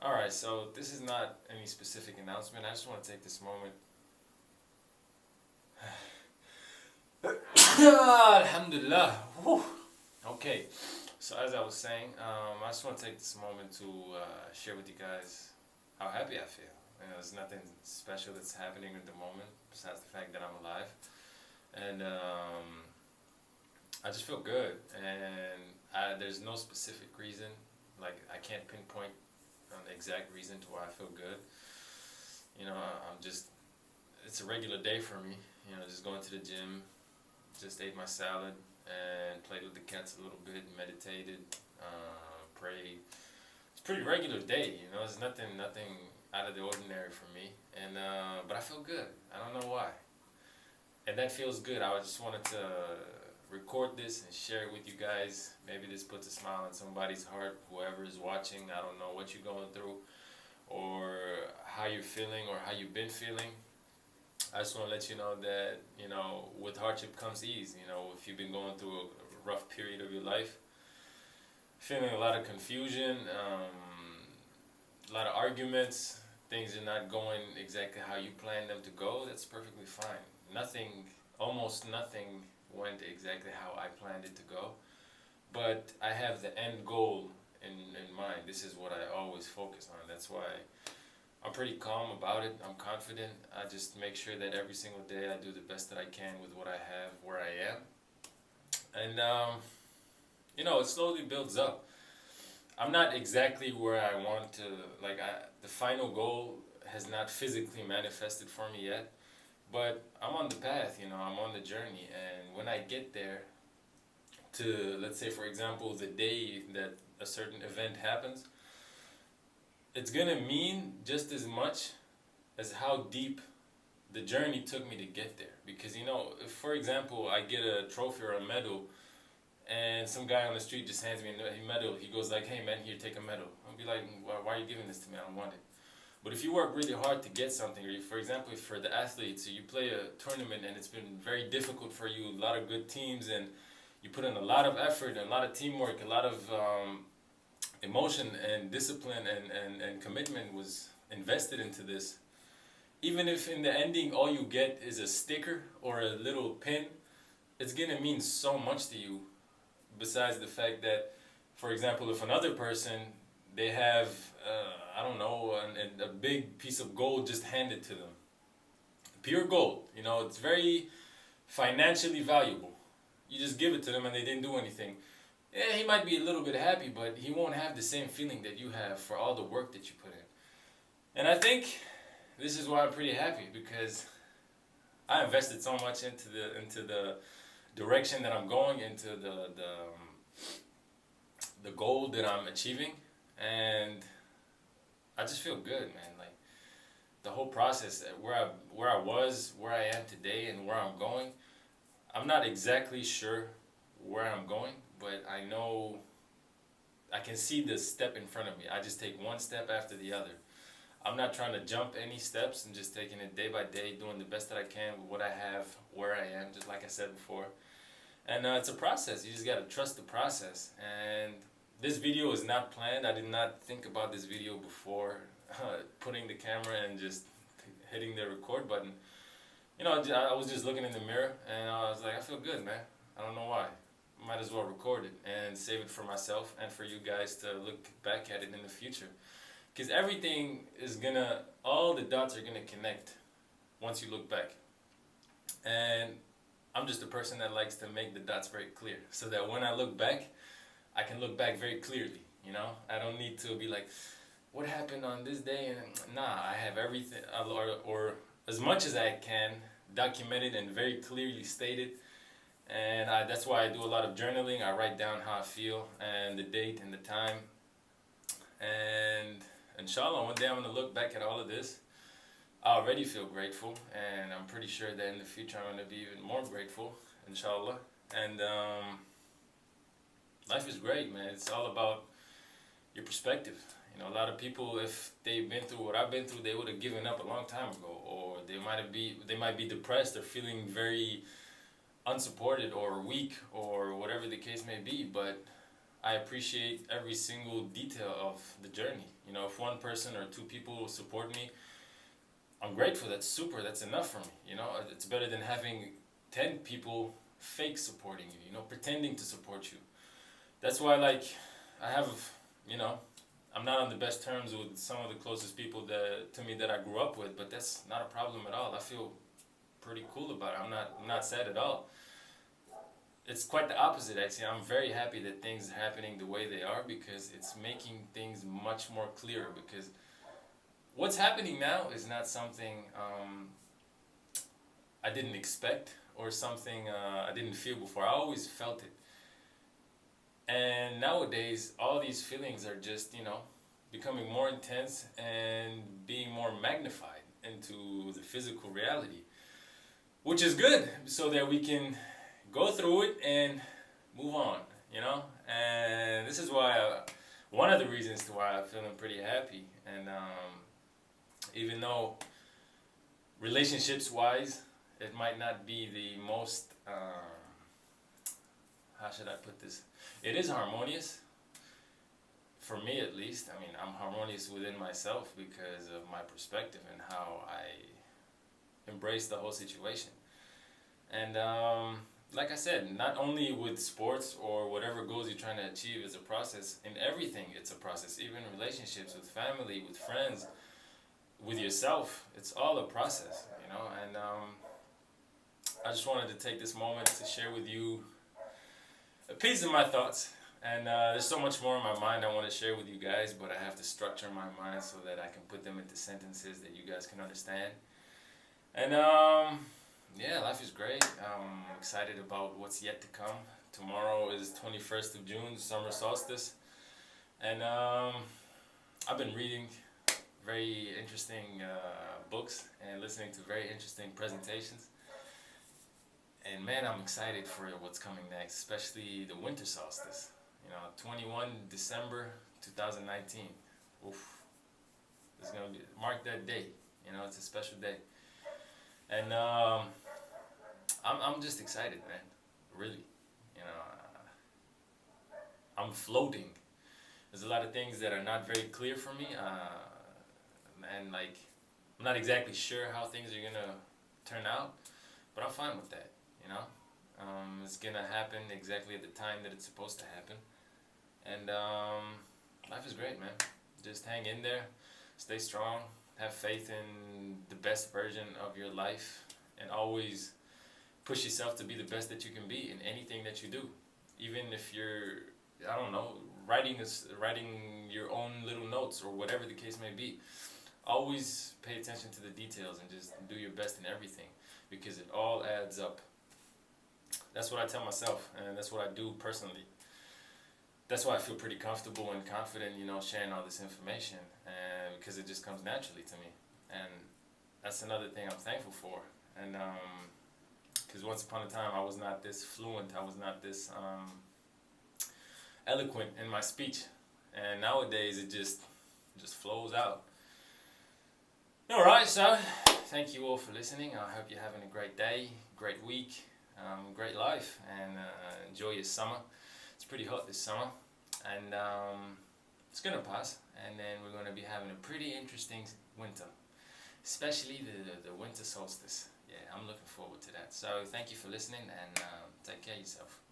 Alright, so this is not any specific announcement. I just want to take this moment. Alhamdulillah. Whew. Okay, so as I was saying, I just want to take this moment to share with you guys how happy I feel. There's nothing special that's happening at the moment besides the fact that I'm alive. And I just feel good. And there's no specific reason. Like, I can't pinpoint an exact reason to why I feel good. I'm just, it's a regular day for me. Just going to the gym, just ate my salad and played with the cats a little bit, meditated, prayed. It's a pretty regular day, It's nothing out of the ordinary for me. And but I feel good. I don't know why. And that feels good. I just wanted to record this and share it with you guys. Maybe this puts a smile on somebody's heart, whoever is watching. I don't know what you're going through or how you're feeling or how you've been feeling. I just want to let you know that, with hardship comes ease. If you've been going through a rough period of your life, feeling a lot of confusion, a lot of arguments, things are not going exactly how you planned them to go, that's perfectly fine. Almost nothing went exactly how I planned it to go. But I have the end goal in mind. This is what I always focus on. That's why I'm pretty calm about it. I'm confident. I just make sure that every single day I do the best that I can with what I have, where I am. And, it slowly builds up. I'm not exactly where I want to, the final goal has not physically manifested for me yet. But I'm on the path, I'm on the journey. And when I get there to, let's say, for example, the day that a certain event happens, it's going to mean just as much as how deep the journey took me to get there. Because, if, for example, I get a trophy or a medal and some guy on the street just hands me a medal, he goes like, hey man, here, take a medal. I'll be like, why are you giving this to me? I don't want it. But if you work really hard to get something, or for example, for the athletes, you play a tournament and it's been very difficult for you, a lot of good teams, and you put in a lot of effort and a lot of teamwork, a lot of emotion and discipline and commitment was invested into this. Even if in the ending all you get is a sticker or a little pin, it's going to mean so much to you. Besides the fact that, for example, if another person, they have, a big piece of gold just handed to them. Pure gold, it's very financially valuable. You just give it to them and they didn't do anything. Yeah, he might be a little bit happy, but he won't have the same feeling that you have for all the work that you put in. And I think this is why I'm pretty happy, because I invested so much into the direction that I'm going, into the goal that I'm achieving, and I just feel good, man. Like, the whole process, where I was, where I am today, and where I'm going, I'm not exactly sure where I'm going, but I know I can see the step in front of me. I just take one step after the other. I'm not trying to jump any steps and just taking it day by day, doing the best that I can with what I have, where I am, just like I said before. And it's a process. You just got to trust the process. And this video is not planned. I did not think about this video before putting the camera and just hitting the record button. I was just looking in the mirror and I was like, I feel good, man. I don't know why. Might as well record it and save it for myself and for you guys to look back at it in the future. Because everything is all the dots are gonna connect once you look back. And I'm just a person that likes to make the dots very clear, so that when I look back, I can look back very clearly, I don't need to be like, what happened on this day? And nah, I have everything, or as much as I can, documented and very clearly stated. And that's why I do a lot of journaling. I write down how I feel and the date and the time. And inshallah, one day I'm going to look back at all of this. I already feel grateful, and I'm pretty sure that in the future I'm going to be even more grateful, inshallah. And life is great, man. It's all about your perspective. A lot of people, if they've been through what I've been through, they would have given up a long time ago, or they might be depressed or feeling very unsupported or weak or whatever the case may be. But I appreciate every single detail of the journey. You know, if one person or two people support me, I'm grateful. That's super. That's enough for me. You know, it's better than having 10 people fake supporting you. You know, pretending to support you. That's why, like, I have, you know, I'm not on the best terms with some of the closest people that to me that I grew up with, but that's not a problem at all. I feel pretty cool about it. I'm not sad at all. It's quite the opposite, actually. I'm very happy that things are happening the way they are, because it's making things much more clear. Because what's happening now is not something I didn't expect, or something I didn't feel before. I always felt it. And nowadays, all these feelings are just, you know, becoming more intense and being more magnified into the physical reality. Which is good, so that we can go through it and move on, you know? And this is why, one of the reasons to why I'm feeling pretty happy. And even though relationships-wise, it might not be the most, how should I put this? It is harmonious, for me at least. I mean, I'm harmonious within myself because of my perspective and how I embrace the whole situation. And like I said, not only with sports or whatever goals you're trying to achieve is a process. In everything, it's a process. Even relationships with family, with friends, with yourself, it's all a process, you know. And I just wanted to take this moment to share with you a piece of my thoughts. And there's so much more in my mind I want to share with you guys, but I have to structure my mind so that I can put them into sentences that you guys can understand. And yeah, life is great. I'm excited about what's yet to come. Tomorrow is 21st of June, summer solstice. And I've been reading very interesting books and listening to very interesting presentations. And man, I'm excited for what's coming next, especially the winter solstice. You know, 21 December 2019. Oof. It's going to mark that day. You know, it's a special day. And I'm just excited, man. Really. You know, I'm floating. There's a lot of things that are not very clear for me. And like, I'm not exactly sure how things are going to turn out. But I'm fine with that, you know. It's going to happen exactly at the time that it's supposed to happen. And life is great, man. Just hang in there. Stay strong. Have faith in the best version of your life. And always push yourself to be the best that you can be in anything that you do. Even if you're, I don't know, writing your own little notes or whatever the case may be. Always pay attention to the details and just do your best in everything, because it all adds up. That's what I tell myself, and that's what I do personally. That's why I feel pretty comfortable and confident, you know, sharing all this information, and because it just comes naturally to me. And that's another thing I'm thankful for. And because once upon a time I was not this fluent, I was not this eloquent in my speech, and nowadays it just flows out. Alright, so thank you all for listening. I hope you're having a great day, great week, great life, and enjoy your summer. It's pretty hot this summer, and it's gonna pass, and then we're gonna be having a pretty interesting winter, especially the winter solstice. Yeah, I'm looking forward to that. So thank you for listening, and take care of yourself.